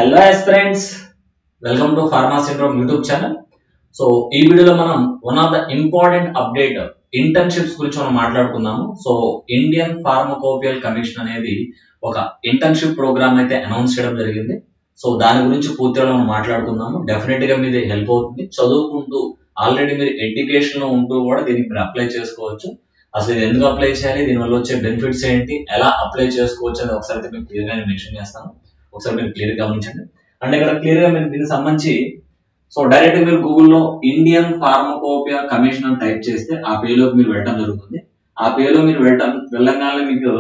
Hello aspirants, welcome to Pharma Syndrome YouTube channel. So ఈ వీడియోలో మనం one of the important update internships గురించి మనం మాట్లాడుకుందాము. సో ఇండియన్ ఫార్మకోపియల్ కమిషన్ అనేది ఒక ఇంటర్న్షిప్ ప్రోగ్రామ్ అయితే అనౌన్స్ చేయడం జరిగింది. సో దాని గురించి పూర్తిగా మనం మాట్లాడుకుందాము. డెఫినెట్ గా మీది హెల్ప్ అవుతుంది. చదువుకుంటూ ఆల్రెడీ మీరు ఎడ్యుకేషన్ లో ఉంటూ కూడా దీనికి మీరు అప్లై చేసుకోవచ్చు. అసలు ఇది ఎందుకు అప్లై చేయాలి, దీనివల్ల వచ్చే బెనిఫిట్స్ ఏంటి, ఎలా అప్లై చేసుకోవచ్చు అనేది ఒకసారి అయితే మీకు క్లియర్ గా మెన్షన్ చేస్తాను. ఒకసారి మీరు క్లియర్ గమనించండి. అండ్ ఇక్కడ క్లియర్ గా మీరు దీనికి సంబంధించి సో డైరెక్ట్ మీరు గూగుల్లో ఇండియన్ ఫార్మకోపియా కమిషన్ అని టైప్ చేస్తే ఆ పేలోకి మీరు వెళ్ళడం జరుగుతుంది. ఆ పేలో మీరు వెళ్ళగానే మీకు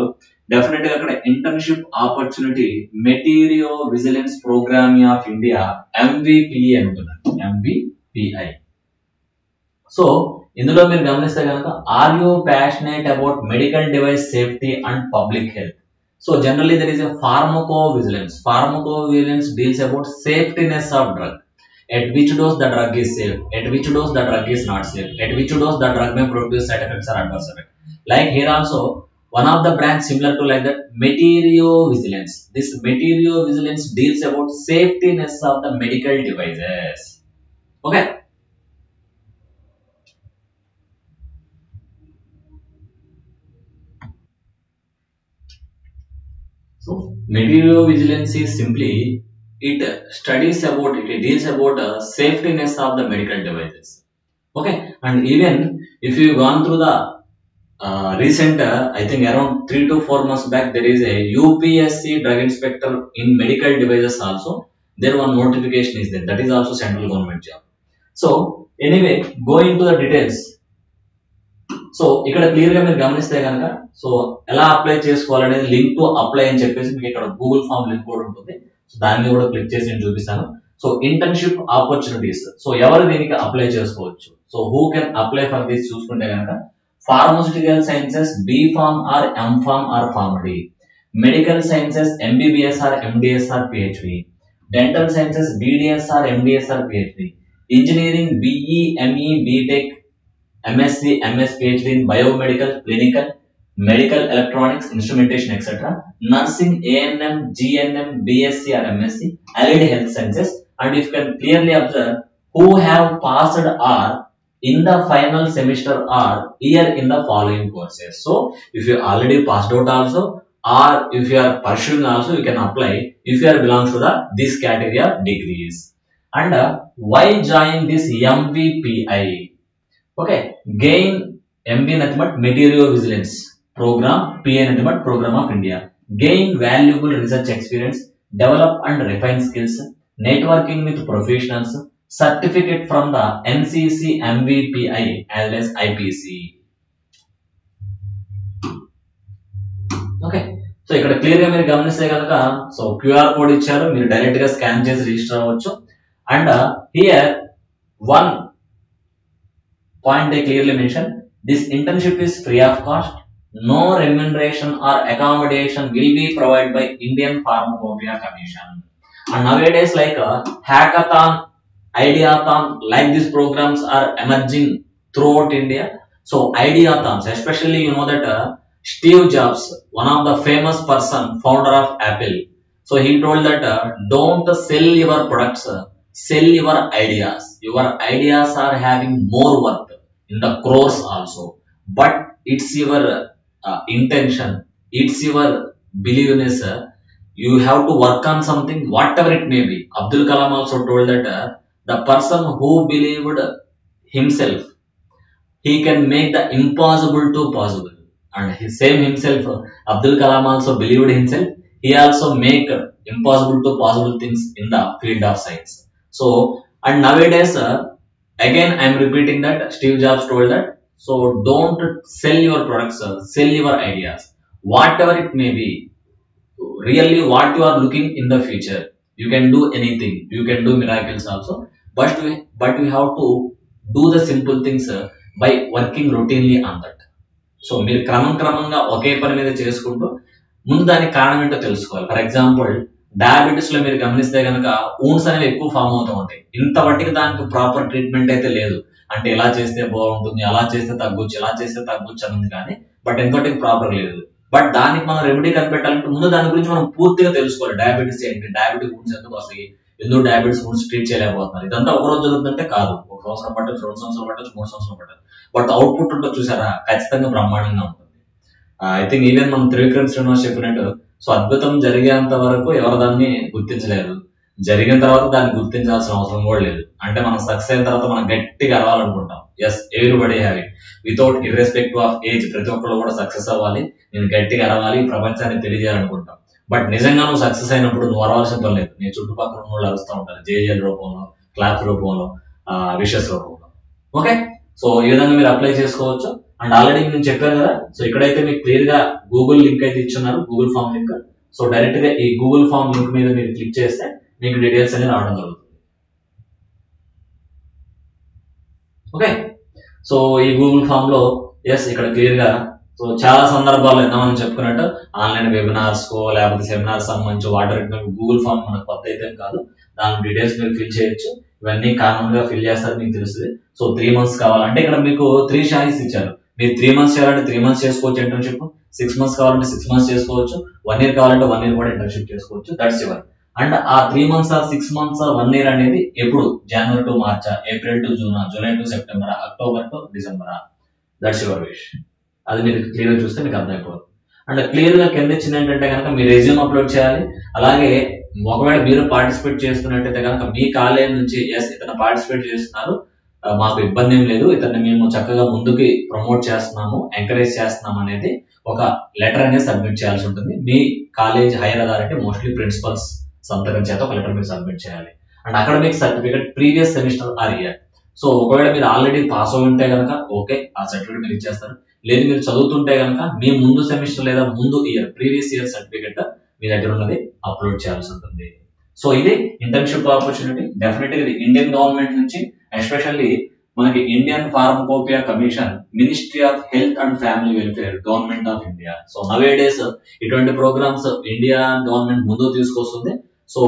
డెఫినెట్ గా అక్కడ internship opportunity materiovigilance programme of India MVPI అంటున్నారు. MVPI. సో ఇందులో మీరు గమనిస్తే కనుక are you passionate about medical device safety and public health. So generally there is a pharmacovigilance. Pharmacovigilance deals about safetyness of drug. At which dose the drug is safe, at which dose the drug is not safe, at which dose the drug may produce side effects or adverse effects. Like here also, one of the brands similar to like that, meteorovigilance. This meteorovigilance deals about safetyness of the medical devices. Okay. So meteorovigilance is simply it studies about it deals about safetyness of the medical devices. Okay, and even if you gone through the recent I think around 3 to 4 months back there is a UPSC drug inspector in medical devices also. There one notification is there, that is also central government job. So anyway, going to the details. So ఇక్కడ clear గా మీరు గమనిస్తే కనుక so ఎలా apply చేసుకోవాలనేది link to apply అని చెప్పేసి మీకు ఇక్కడ గూగుల్ ఫామ్ లింక్ కూడా ఉంటుంది. సో దాన్ని కూడా క్లిక్ చేసి నేను చూపిస్తాను. సో ఇంటర్న్షిప్ ఆపర్చునిటీస్, సో ఎవరు దీనికి అప్లై చేసుకోవచ్చు, so who can apply for this చూసుకుంటే కనుక pharmaceutical sciences B.Pharm or M.Pharm or PharmD, medical sciences MBBS or MDS or PhD, dental sciences BDS or MDS or PhD, engineering BE ME BTech MSc MS PhD in biomedical, clinical, medical electronics, instrumentation, etc. Nursing ANM GNM BSc or MSc, allied health sciences, and if you can clearly observe who have passed or in the final semester or year in the following courses. So if you already passed out also or if you are pursuing also, you can apply if you are belongs to the this category of degrees. And why join this MVPI? Okay, gain MV nothing but Material Vigilance Program, PA nothing but Program of India. Gain valuable research experience, develop and refine skills, networking with professionals, certificate from the NCC MVPI as well as IPC. Okay, so ఇక్కడ clear గా మీరు గమనిస్తే కనుక so QR code ఇచ్చారు, మీరు direct గా scan చేసి register అవ్వచ్చు. And here one point they clearly mention, this internship is free of cost, no remuneration or accommodation will be provided by Indian Pharmacopoeia Commission. And nowadays like hackathon, ideathon, like these programs are emerging throughout India. So ideathons, especially you know that Steve Jobs, one of the famous person, founder of Apple, so he told that don't sell your products, sell your ideas. Your ideas are having more worth in the crores also, but it's your intention, it's your beliefness. You have to work on something, whatever it may be. Abdul Kalam also told that the person who believed himself, he can make the impossible to possible. And his same himself, Abdul Kalam also believed himself. He also make impossible to possible things in the field of science. So and nowadays again I am repeating that Steve Jobs told that, so don't sell your products, sell your ideas, whatever it may be. Really what you are looking in the future, you can do anything, you can do miracles also, but you have to do the simple things by working routinely on that. So మీరు క్రమంగా ఒకే పని మీద చేసుకుంటూ ముందు దానికి కారణం ఏంటో తెలుసుకోవాలి. ఫర్ ఎగ్జాంపుల్ డయాబెటీస్ లో మీరు గమనిస్తే కనుక ఊన్స్ అనేవి ఎక్కువ ఫామ్ అవుతూ ఉంటాయి. ఇంత వాటికి దానికి ప్రాపర్ ట్రీట్మెంట్ అయితే లేదు. అంటే ఎలా చేస్తే బాగుంటుంది, అలా చేస్తే తగ్గొచ్చు, ఎలా చేస్తే తగ్గొచ్చు అని ఉంది కానీ బట్ ఎంతటికి ప్రాపర్ లేదు. బట్ దానికి మనం రెమెడీ కనిపెట్టాలంటే ముందు దాని గురించి మనం పూర్తిగా తెలుసుకోవాలి. డయాబెటీస్ ఏంటి, డయాబెటిక్ వుండ్స్ ఎందుకు వస్తాయి, ఎందుకు డయాబెటీస్ వుండ్స్ ట్రీట్ చేయలేకపోతున్నారు. ఇదంతా ఒక రోజు జరుగుతుందంటే కాదు, 1 సంవత్సరం పట్టచ్చు, 2 సంవత్సరాలు పట్టచ్చు, 3 సంవత్సరాలు పట్టచ్చు. బట్ అవుట్పుట్ ఉంటుంది చూసారా, ఖచ్చితంగా బ్రహ్మాండంగా ఉంటుంది. ఐ థింక్ ఈవెన్ మనం త్రివిక్రమ్ శ్రీనివాస్ చెప్పినట్టు, సో అద్భుతం జరిగేంత వరకు ఎవరు దాన్ని గుర్తించలేరు, జరిగిన తర్వాత దాన్ని గుర్తించాల్సిన అవసరం కూడా లేదు. అంటే మనం సక్సెస్ అయిన తర్వాత మనం గట్టిగా అరవాలనుకుంటాం. Yes, everybody have it, without irrespective of age. ప్రతి ఒక్కరు కూడా సక్సెస్ అవ్వాలి, నేను గట్టిగా అరవాలి, ప్రపంచాన్ని తెలియజేయాలనుకుంటాం. బట్ నిజంగా నువ్వు సక్సెస్ అయినప్పుడు నువ్వు అరవాల్సిన పని లేదు, నీ చుట్టుపక్కల ఉన్న వాళ్ళు అరుస్తూ ఉంటారు, జేజేల రూపంలో, క్లాప్స్ రూపంలో, విషెస్ రూపంలో. ఓకే, సో ఈ విధంగా మీరు అప్లై చేసుకోవచ్చు. అండ్ ఆల్రెడీ నేను చెప్పాను కదా, సో ఇక్కడైతే మీకు క్లియర్ గా గూగుల్ లింక్ అయితే ఇచ్చున్నారు, Google form link. So direct గా ఈ గూగుల్ ఫామ్ లింక్ మీద మీరు క్లిక్ చేస్తే మీకు డీటెయిల్స్ అనేది రావడం జరుగుతుంది. ఓకే, సో ఈ గూగుల్ ఫామ్ లో ఎస్ ఇక్కడ క్లియర్ గా, సో చాలా సందర్భాల్లో మనం చెప్పుకున్నట్టు ఆన్లైన్ వెబినార్స్ కో లేకపోతే సెమినార్స్ సంబంధించి వాటర్ గూగుల్ ఫామ్ మనకు కొత్త అయితే కాదు, దాని డీటెయిల్స్ మీరు ఫిల్ చేయొచ్చు. ఇవన్నీ కామన్ గా ఫిల్ చేస్తారు, మీకు తెలుస్తుంది. సో 3 months కావాలంటే ఇక్కడ మీకు 3 చాయిస్ ఇచ్చారు. మీరు 3 months చేయాలంటే 3 months చేసుకోవచ్చు ఇంటర్న్షిప్, 6 months కావాలంటే 6 months చేసుకోవచ్చు, 1 year కావాలంటే 1 year కూడా ఇంటర్న్షిప్ చేసుకోవచ్చు. That's your. అండ్ ఆ 3 months 6 months 1 year అనేది ఎప్పుడు, జనవరి టు మార్చా, ఏప్రిల్ టు జూనా, జూలై టు సెప్టెంబరా, అక్టోబర్ టు డిసెంబరా, దట్స్ యువర్ విష్. అది మీరు క్లియర్ గా చూస్తే మీకు అర్థమైపోతుంది. అండ్ క్లియర్ గా కింద ఇచ్చింది ఏంటంటే కనుక మీ రెజ్యూమ్ అప్లోడ్ చేయాలి. అలాగే ఒకవేళ మీరు పార్టిసిపేట్ చేస్తున్నట్టయితే కనుక మీ కాలేజ్ నుంచి ఎస్ ఇతను పార్టిసిపేట్ చేస్తున్నారు, మాకు ఇబ్బంది ఏం లేదు, ఇతన్ని మేము చక్కగా ముందుకి ప్రమోట్ చేస్తున్నాము, ఎంకరేజ్ చేస్తున్నాము అనేది ఒక లెటర్ అనేది సబ్మిట్ చేయాల్సి ఉంటుంది. మీ college higher authority, mostly principals సంతకం చేత ఒక లెటర్ మీరు సబ్మిట్ చేయాలి. And academic certificate previous semester or year. So ఒకవేళ మీరు ఆల్రెడీ పాస్ అయి ఉంటే కనుక ఓకే, ఆ సర్టిఫికేట్ మీరు ఇచ్చేస్తారు. లేదు మీరు చదువుతుంటే కనుక మీ ముందు సెమిస్టర్ లేదా ముందు ఇయర్ ప్రీవియస్ ఇయర్ సర్టిఫికేట్ మీ దగ్గర ఉన్నది అప్లోడ్ చేయాల్సి ఉంటుంది. సో ఇది ఇంటర్న్షిప్ ఆపర్చునిటీ. డెఫినెట్గా ఇది ఇండియన్ గవర్నమెంట్ నుంచి, ఎస్పెషల్లీ మనకి Indian pharmacopoeia commission, ministry of health and family welfare, government of India. So nowadays ఇటువంటి ప్రోగ్రామ్స్ ఇండియా గవర్నమెంట్ ముందుకు తీసుకొస్తుంది. సో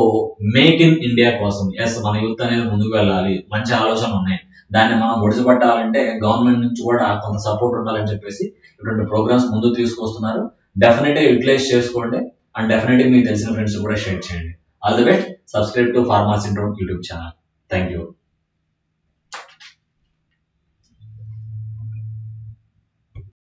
మేక్ ఇన్ ఇండియా కోసం ఎస్ మన యూత్ అనేది ముందుకు వెళ్ళాలి, మంచి ఆలోచనలు ఉన్నాయి, దాన్ని మనం ఒడిసిపట్టాలంటే గవర్నమెంట్ నుంచి కూడా కొంత సపోర్ట్ ఉండాలని చెప్పేసి ఇటువంటి ప్రోగ్రామ్స్ ముందుకు తీసుకొస్తున్నారు. డెఫినెట్ గా యూటిలైజ్ చేసుకోండి. అండ్ డెఫినెట్ గా మీకు తెలిసిన ఫ్రెండ్స్ కూడా షేర్ చేయండి. All the best. Subscribe to pharma syndrome YouTube channel. Thank you.